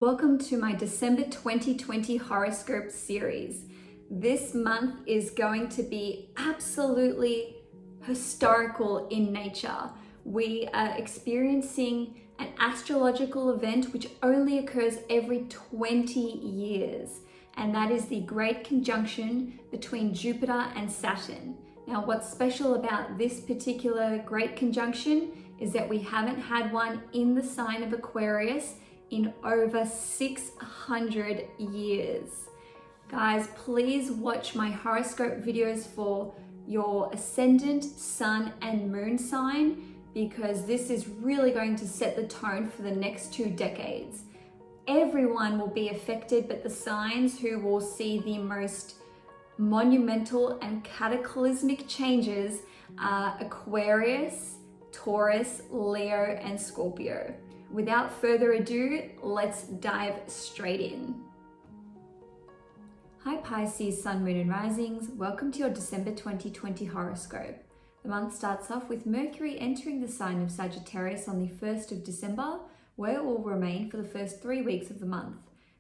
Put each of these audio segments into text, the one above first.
Welcome to my December 2020 horoscope series. This month is going to be absolutely historical in nature. We are experiencing an astrological event which only occurs every 20 years, and that is the great conjunction between Jupiter and Saturn. Now, what's special about this particular great conjunction is that we haven't had one in the sign of Aquarius in over 600 years. Guys, please watch my horoscope videos for your ascendant, sun, and moon sign, because this is really going to set the tone for the next 2 decades. Everyone will be affected, but the signs who will see the most monumental and cataclysmic changes are Aquarius, Taurus, Leo, and Scorpio. Without further ado, let's dive straight in. Hi Pisces, Sun, Moon and Risings. Welcome to your December 2020 horoscope. The month starts off with Mercury entering the sign of Sagittarius on the 1st of December, where it will remain for the first 3 weeks of the month.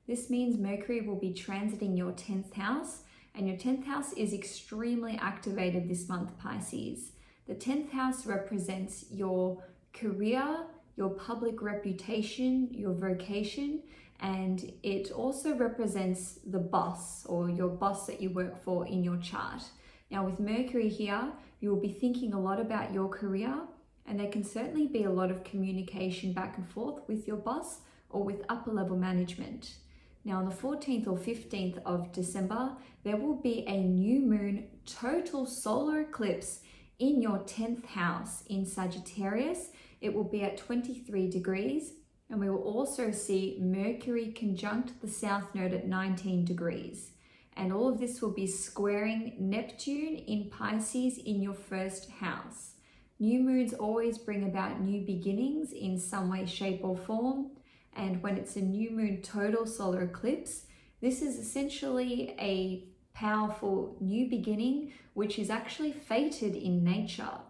This means Mercury will be transiting your 10th house, and your 10th house is extremely activated this month, Pisces. The 10th house represents your career, your public reputation, your vocation, and it also represents the boss or your boss that you work for in your chart. Now with Mercury here, you will be thinking a lot about your career, and there can certainly be a lot of communication back and forth with your boss or with upper level management. Now on the 14th or 15th of December, there will be a new moon total solar eclipse in your 10th house in Sagittarius. It will be at 23 degrees, and we will also see Mercury conjunct the South Node at 19 degrees. And all of this will be squaring Neptune in Pisces in your first house. New moons always bring about new beginnings in some way, shape or form. And when it's a new moon total solar eclipse, this is essentially a powerful new beginning, which is actually fated in nature.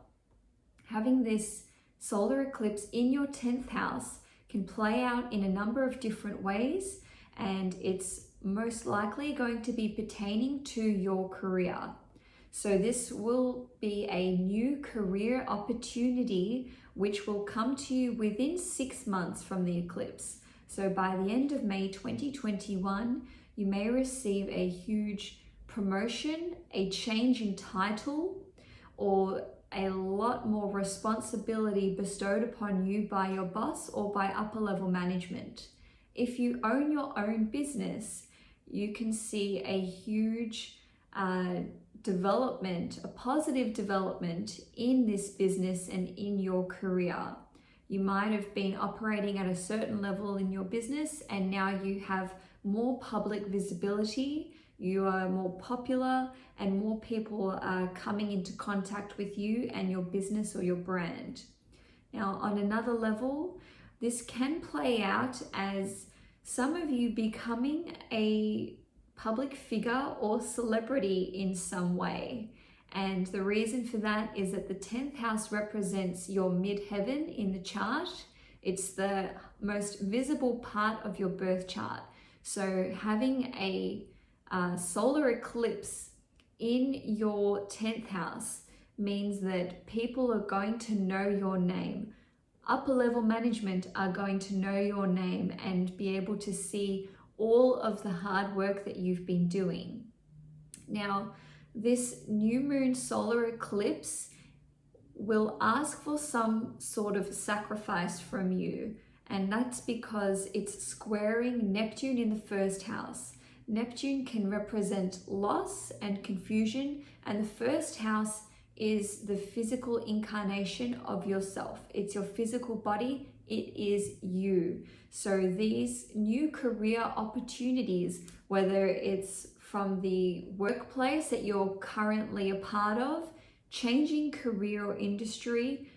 Having this solar eclipse in your 10th house can play out in a number of different ways, and it's most likely going to be pertaining to your career. So this will be a new career opportunity which will come to you within 6 months from the eclipse. So by the end of May 2021, you may receive a huge promotion, a change in title, or a lot more responsibility bestowed upon you by your boss or by upper level management. If you own your own business, you can see a huge development, a positive development in this business and in your career. You might have been operating at a certain level in your business, and now you have more public visibility. You are more popular, and more people are coming into contact with you and your business or your brand. Now, on another level, this can play out as some of you becoming a public figure or celebrity in some way. And the reason for that is that the 10th house represents your midheaven in the chart. It's the most visible part of your birth chart. So having a solar eclipse in your 10th house means that people are going to know your name. Upper level management are going to know your name and be able to see all of the hard work that you've been doing. Now, this new moon solar eclipse will ask for some sort of sacrifice from you, and that's because it's squaring Neptune in the first house. Neptune can represent loss and confusion, and the first house is the physical incarnation of yourself. It's your physical body, it is you. So these new career opportunities, whether it's from the workplace that you're currently a part of, changing career or industry,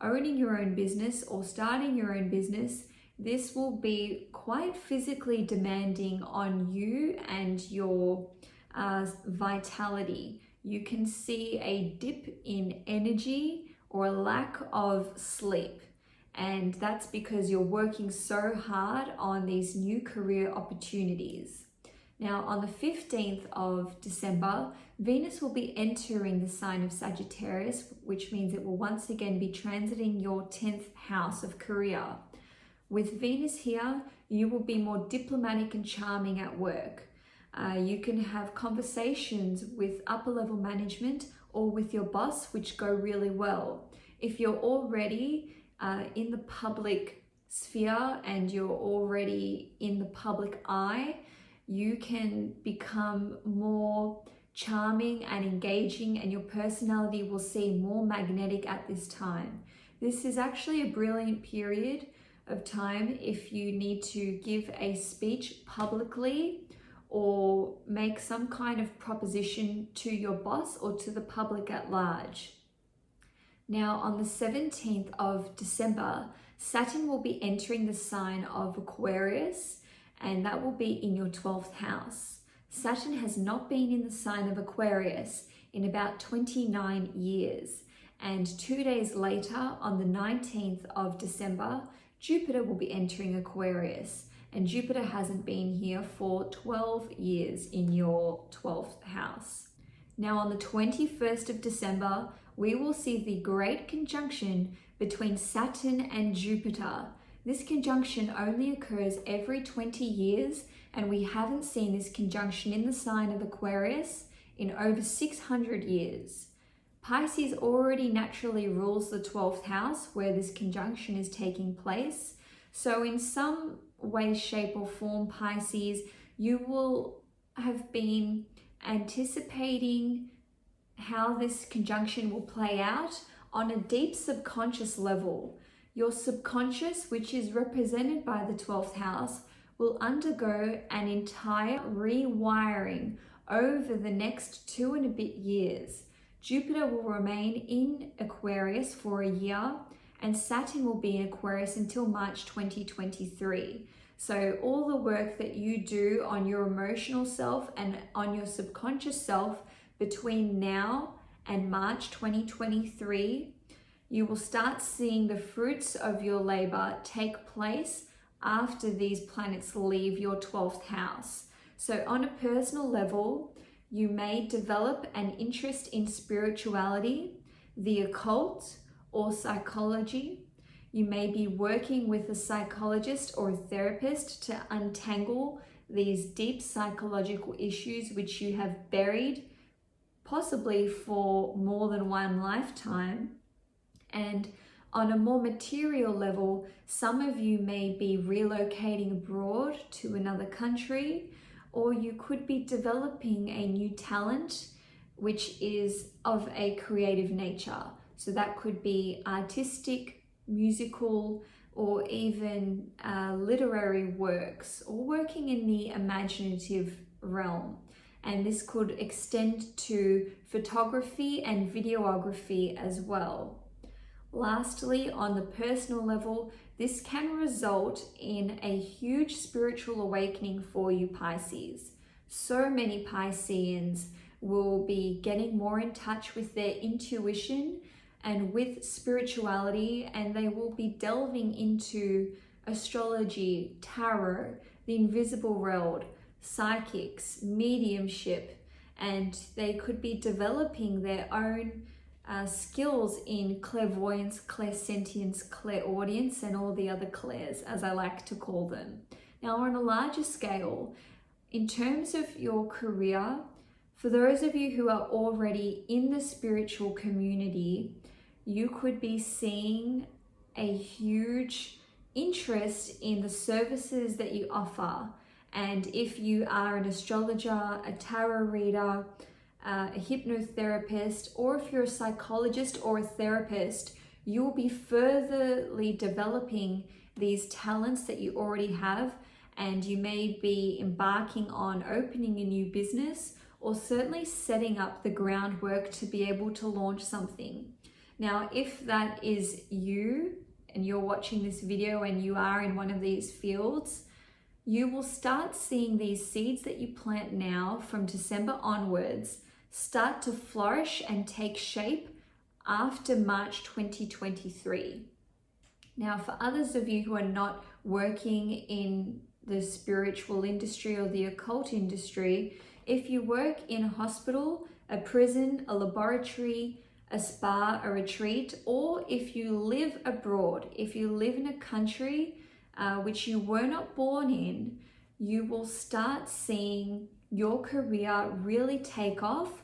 owning your own business or starting your own business, this will be quite physically demanding on you and your vitality. You can see a dip in energy or a lack of sleep. And that's because you're working so hard on these new career opportunities. Now, on the 15th of December, Venus will be entering the sign of Sagittarius, which means it will once again be transiting your 10th house of career. With Venus here, you will be more diplomatic and charming at work. You can have conversations with upper level management or with your boss, which go really well. If you're already in the public sphere and you're already in the public eye, you can become more charming and engaging, and your personality will seem more magnetic at this time. This is actually a brilliant period of time if you need to give a speech publicly or make some kind of proposition to your boss or to the public at large. Now, on the 17th of December, Saturn will be entering the sign of Aquarius, and that will be in your 12th house. Saturn has not been in the sign of Aquarius in about 29 years. And 2 days later, on the 19th of December, Jupiter will be entering Aquarius. And Jupiter hasn't been here for 12 years in your 12th house. Now, on the 21st of December, we will see the great conjunction between Saturn and Jupiter. This conjunction only occurs every 20 years, and we haven't seen this conjunction in the sign of Aquarius in over 600 years. Pisces already naturally rules the 12th house where this conjunction is taking place. So in some way, shape or form, Pisces, you will have been anticipating how this conjunction will play out on a deep subconscious level. Your subconscious, which is represented by the 12th house, will undergo an entire rewiring over the next 2 and a bit years. Jupiter will remain in Aquarius for a year, and Saturn will be in Aquarius until March 2023. So all the work that you do on your emotional self and on your subconscious self between now and March 2023, you will start seeing the fruits of your labor take place after these planets leave your 12th house. So on a personal level, you may develop an interest in spirituality, the occult, or psychology. You may be working with a psychologist or a therapist to untangle these deep psychological issues which you have buried, possibly for more than one lifetime. And on a more material level, some of you may be relocating abroad to another country, or you could be developing a new talent which is of a creative nature. So that could be artistic, musical, or even literary works, or working in the imaginative realm. And this could extend to photography and videography as well. Lastly, on the personal level, this can result in a huge spiritual awakening for you, Pisces. So many Pisceans will be getting more in touch with their intuition and with spirituality, and they will be delving into astrology, tarot, the invisible realm, psychics, mediumship, and they could be developing their own skills in clairvoyance, clairsentience, clairaudience, and all the other clairs, as I like to call them. Now, on a larger scale, in terms of your career, for those of you who are already in the spiritual community, you could be seeing a huge interest in the services that you offer. And if you are an astrologer, a tarot reader, a hypnotherapist, or if you're a psychologist or a therapist, you'll be furtherly developing these talents that you already have, and you may be embarking on opening a new business or certainly setting up the groundwork to be able to launch something. Now, if that is you and you're watching this video and you are in one of these fields, you will start seeing these seeds that you plant now from December onwards start to flourish and take shape after March 2023. Now, for others of you who are not working in the spiritual industry or the occult industry, if you work in a hospital, a prison, a laboratory, a spa, a retreat, or if you live abroad, if you live in a country which you were not born in, you will start seeing your career really take off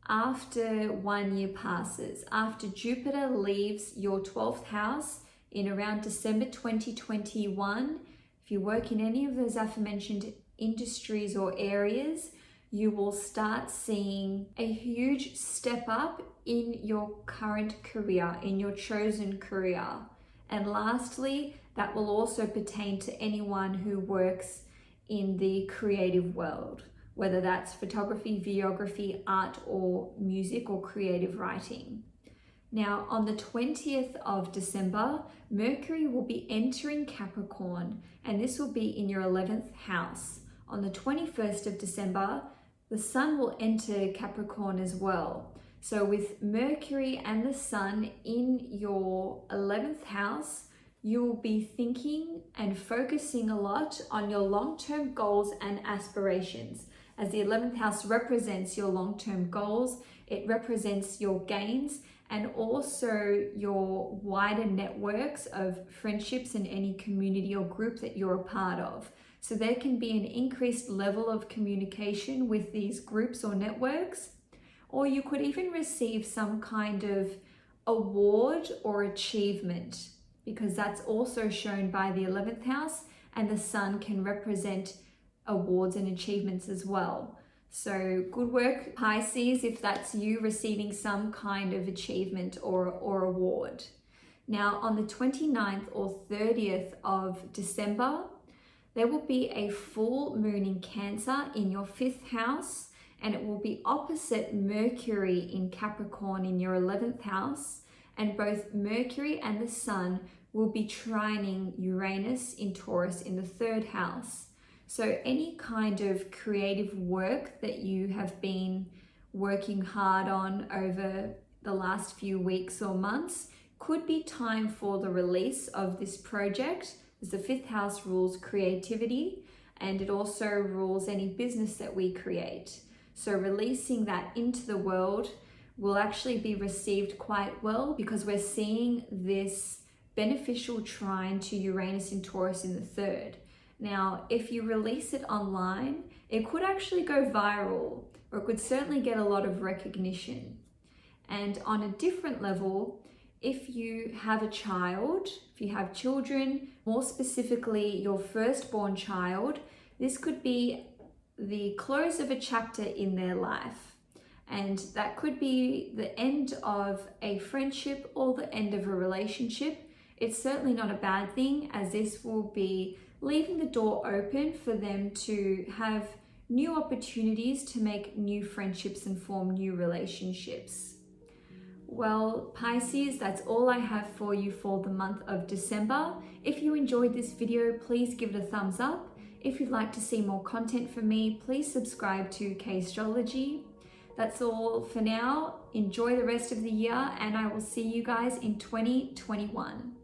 after 1 year passes, after Jupiter leaves your 12th house in around December 2021. If you work in any of those aforementioned industries or areas, you will start seeing a huge step up in your current career, in your chosen career. And lastly, that will also pertain to anyone who works in the creative world, whether that's photography, videography, art, or music, or creative writing. Now, on the 20th of December, Mercury will be entering Capricorn, and this will be in your 11th house. On the 21st of December, the Sun will enter Capricorn as well. So with Mercury and the Sun in your 11th house, you will be thinking and focusing a lot on your long-term goals and aspirations. As the 11th house represents your long-term goals, it represents your gains and also your wider networks of friendships in any community or group that you're a part of. So there can be an increased level of communication with these groups or networks, or you could even receive some kind of award or achievement, because that's also shown by the 11th house, and the Sun can represent awards and achievements as well. So good work, Pisces, if that's you receiving some kind of achievement or award. Now, on the 29th or 30th of December, there will be a full moon in Cancer in your 5th house, and it will be opposite Mercury in Capricorn in your 11th house, and both Mercury and the Sun will be trining Uranus in Taurus in the 3rd house. So any kind of creative work that you have been working hard on over the last few weeks or months could be time for the release of this project, as the 5th house rules creativity, and it also rules any business that we create. So releasing that into the world will actually be received quite well, because we're seeing this beneficial trine to Uranus in Taurus in the 3rd. Now, if you release it online, it could actually go viral, or it could certainly get a lot of recognition. And on a different level, if you have a child, if you have children, more specifically your firstborn child, this could be the close of a chapter in their life. And that could be the end of a friendship or the end of a relationship. It's certainly not a bad thing, as this will be leaving the door open for them to have new opportunities to make new friendships and form new relationships. Well, Pisces, that's all I have for you for the month of December. If you enjoyed this video, please give it a thumbs up. If you'd like to see more content from me, please subscribe to K-Astrology. That's all for now. Enjoy the rest of the year, and I will see you guys in 2021.